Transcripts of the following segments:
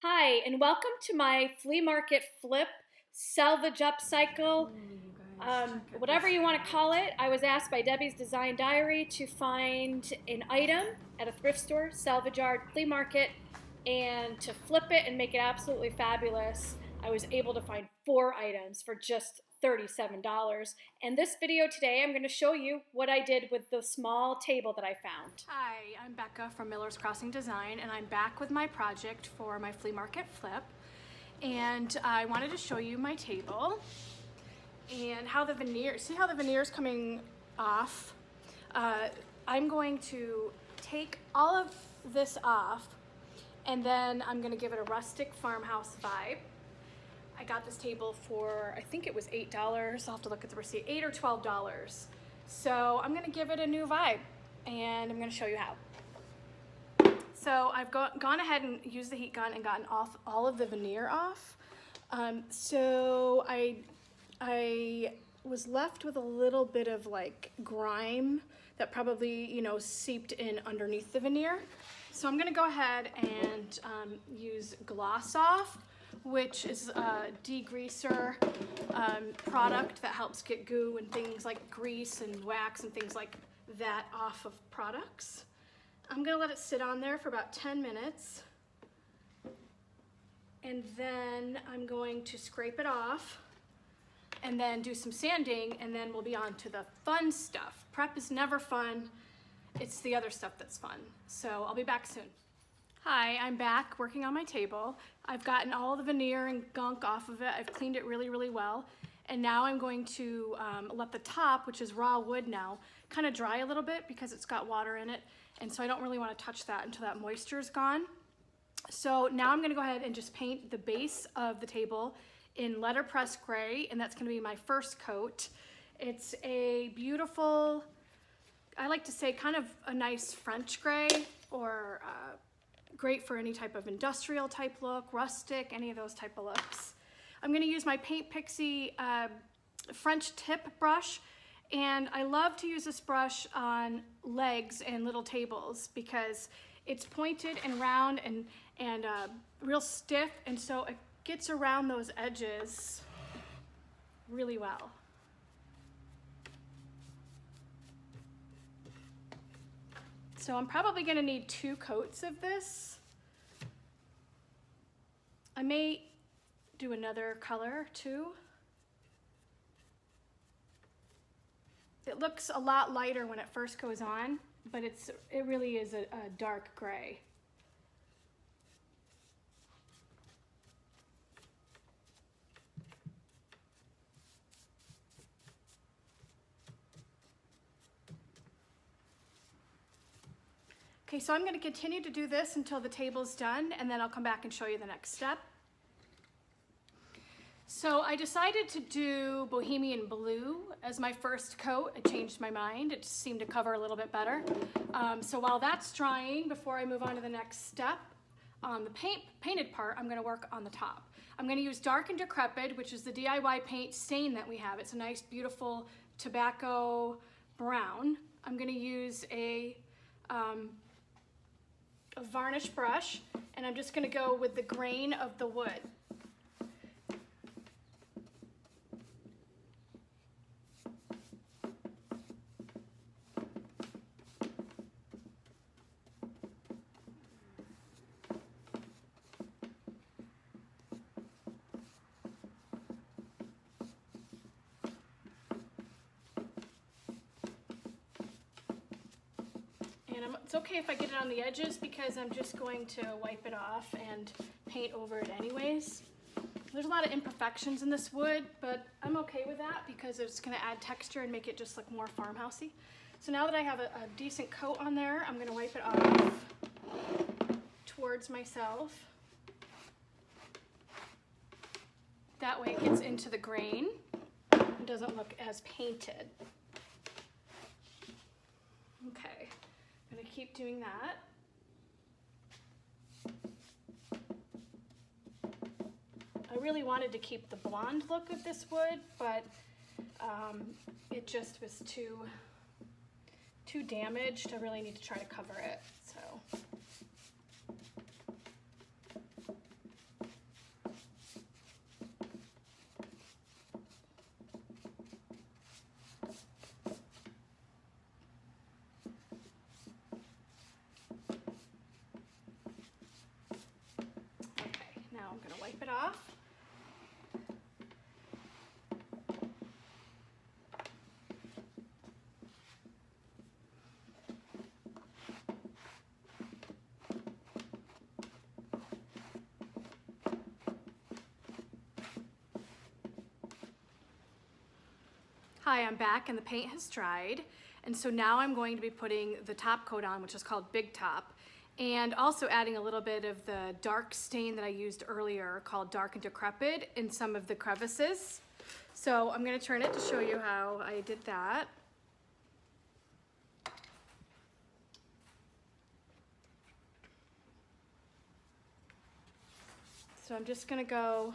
Hi, and welcome to my flea market flip, salvage upcycle, whatever you want to call it. I was asked by Debbie's Design Diary to find an item at a thrift store, salvage yard, flea market, and to flip it and make it absolutely fabulous. I was able to find 4 items for just $37. And this video today, I'm going to show you what I did with the small table that I found. Hi, I'm Becca from Miller's Crossing Design, and I'm back with my project for my flea market flip. And I wanted to show you my table and how the veneer, see how the veneer is coming off? I'm going to take all of this off, and then I'm going to give it a rustic farmhouse vibe. I got this table for, I think it was $8. I'll have to look at the receipt, $8 or $12. So I'm gonna give it a new vibe, and I'm gonna show you how. So I've gone ahead and used the heat gun and gotten off all of the veneer off. So I was left with a little bit of like grime that probably, seeped in underneath the veneer. So I'm gonna go ahead and use Gloss Off, which is a degreaser product that helps get goo and things like grease and wax and things like that off of products. I'm gonna let it sit on there for about 10 minutes. And then I'm going to scrape it off and then do some sanding, and then we'll be on to the fun stuff. Prep is never fun. It's the other stuff that's fun. So I'll be back soon. Hi, I'm back working on my table. I've gotten all the veneer and gunk off of it. I've cleaned it really, really well. And now I'm going to let the top, which is raw wood now, kind of dry a little bit because it's got water in it. And so I don't really want to touch that until that moisture is gone. So now I'm gonna go ahead and just paint the base of the table in letterpress gray, and that's gonna be my first coat. It's a beautiful, I like to say kind of a nice French gray, or great for any type of industrial type look, rustic, any of those type of looks. I'm gonna use my Paint Pixie French tip brush, and I love to use this brush on legs and little tables because it's pointed and round and real stiff, and so it gets around those edges really well. So I'm probably gonna need 2 coats of this. I may do another color too. It looks a lot lighter when it first goes on, but it really is a dark gray. Okay, so I'm going to continue to do this until the table's done, and then I'll come back and show you the next step. So I decided to do Bohemian Blue as my first coat. I changed my mind. It seemed to cover a little bit better. So while that's drying, before I move on to the next step, on the painted part, I'm going to work on the top. I'm going to use Dark and Decrepit, which is the DIY paint stain that we have. It's a nice, beautiful tobacco brown. I'm going to use a varnish brush, and I'm just going to go with the grain of the wood. It's okay if I get it on the edges because I'm just going to wipe it off and paint over it anyways. There's a lot of imperfections in this wood, but I'm okay with that because it's going to add texture and make it just look more farmhousey. So now that I have a decent coat on there, I'm going to wipe it off towards myself. That way it gets into the grain and doesn't look as painted. Okay. I'm going to keep doing that. I really wanted to keep the blonde look of this wood, but it just was too damaged. I really need to try to cover it. So wipe it off. Hi, I'm back and the paint has dried. And so now I'm going to be putting the top coat on, which is called Big Top, and also adding a little bit of the dark stain that I used earlier called Dark and Decrepit in some of the crevices. So I'm gonna turn it to show you how I did that. So I'm just gonna go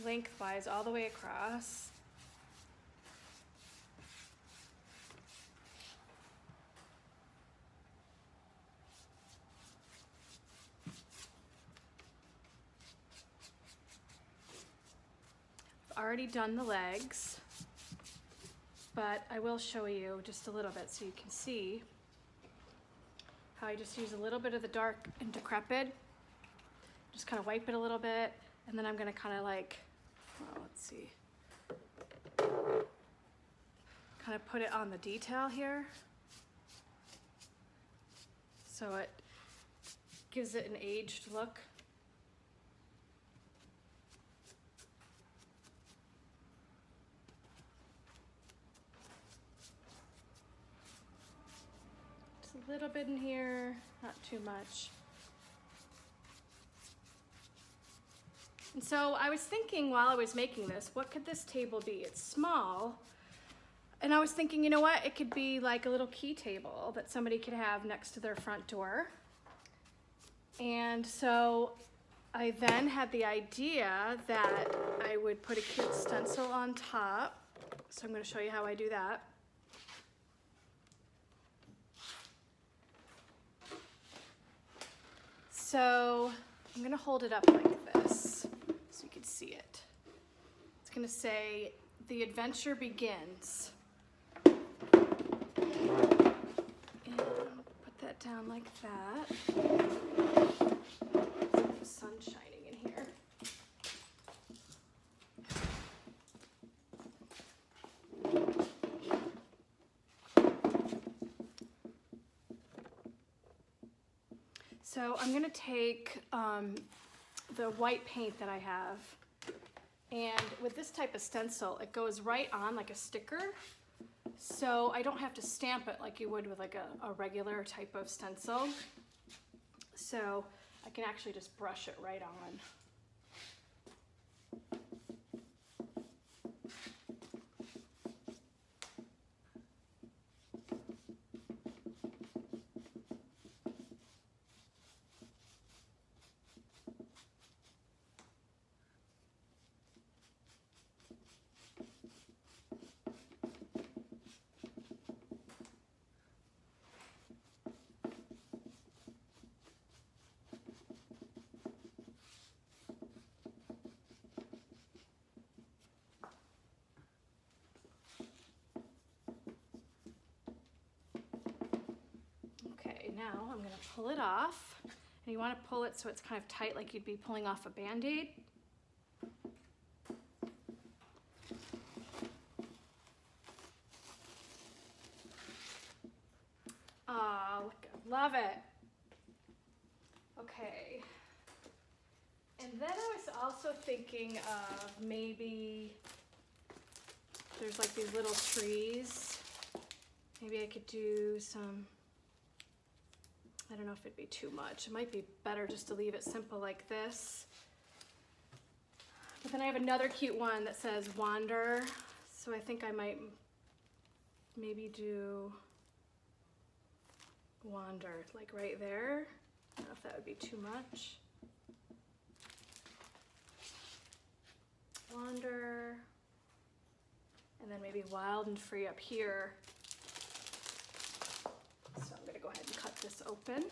lengthwise all the way across. I've already done the legs, but I will show you just a little bit so you can see how I just use a little bit of the Dark and Decrepit. Just kind of wipe it a little bit, and then I'm gonna kind of like, well, let's see, kind of put it on the detail here. So it gives it an aged look. Just a little bit in here, not too much. And so I was thinking while I was making this, what could this table be? It's small. And I was thinking, you know what? It could be like a little key table that somebody could have next to their front door. And so I then had the idea that I would put a cute stencil on top. So I'm going to show you how I do that. So I'm going to hold it up like this so you can see it. It's going to say, "The adventure begins." And put that down like that. The sun's shining in here. So I'm gonna take the white paint that I have, and with this type of stencil, it goes right on like a sticker. So I don't have to stamp it like you would with like a regular type of stencil. So I can actually just brush it right on. Now I'm going to pull it off, and you want to pull it so it's kind of tight, like you'd be pulling off a Band-Aid. Oh, look, I love it. Okay. And then I was also thinking of maybe there's like these little trees. Maybe I could do some, I don't know if it'd be too much. It might be better just to leave it simple like this. But then I have another cute one that says wander. So I think I might maybe do wander like right there. I don't know if that would be too much. Wander. And then maybe wild and free up here. So I'm gonna go ahead and cut this open.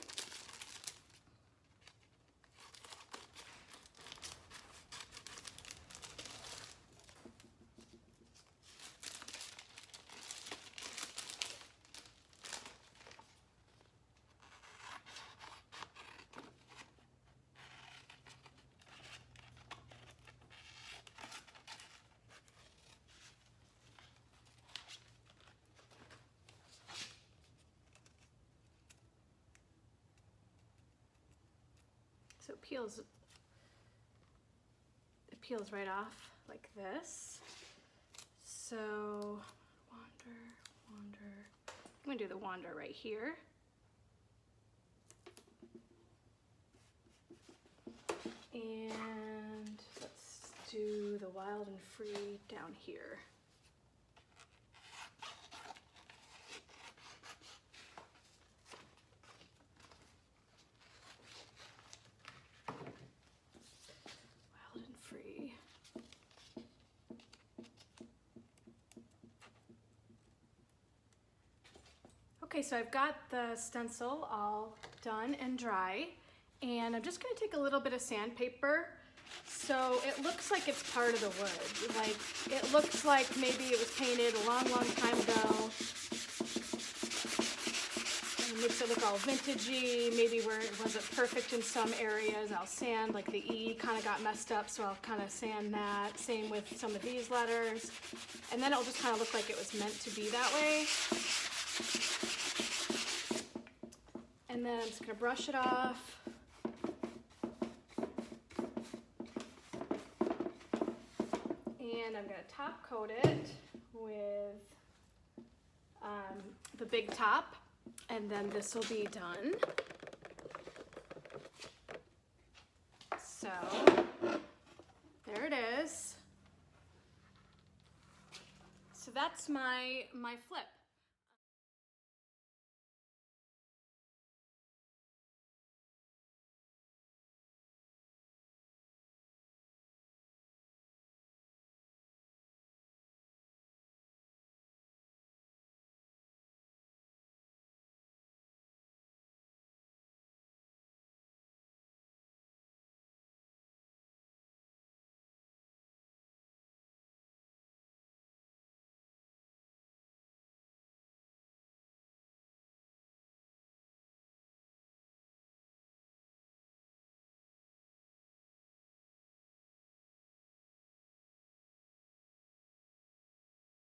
So it peels right off like this. So wander. I'm gonna do the wander right here. And let's do the wild and free down here. Wild and free. Okay, so I've got the stencil all done and dry, and I'm just gonna take a little bit of sandpaper so it looks like it's part of the wood. Like, it looks like maybe it was painted a long, long time ago. And it makes it look all vintagey, maybe where it wasn't perfect in some areas. I'll sand, like the E kind of got messed up, so I'll kind of sand that. Same with some of these letters. And then it'll just kind of look like it was meant to be that way. And then I'm just gonna brush it off. And I'm gonna top coat it with the big top, and then this will be done. So there it is. So that's my flip.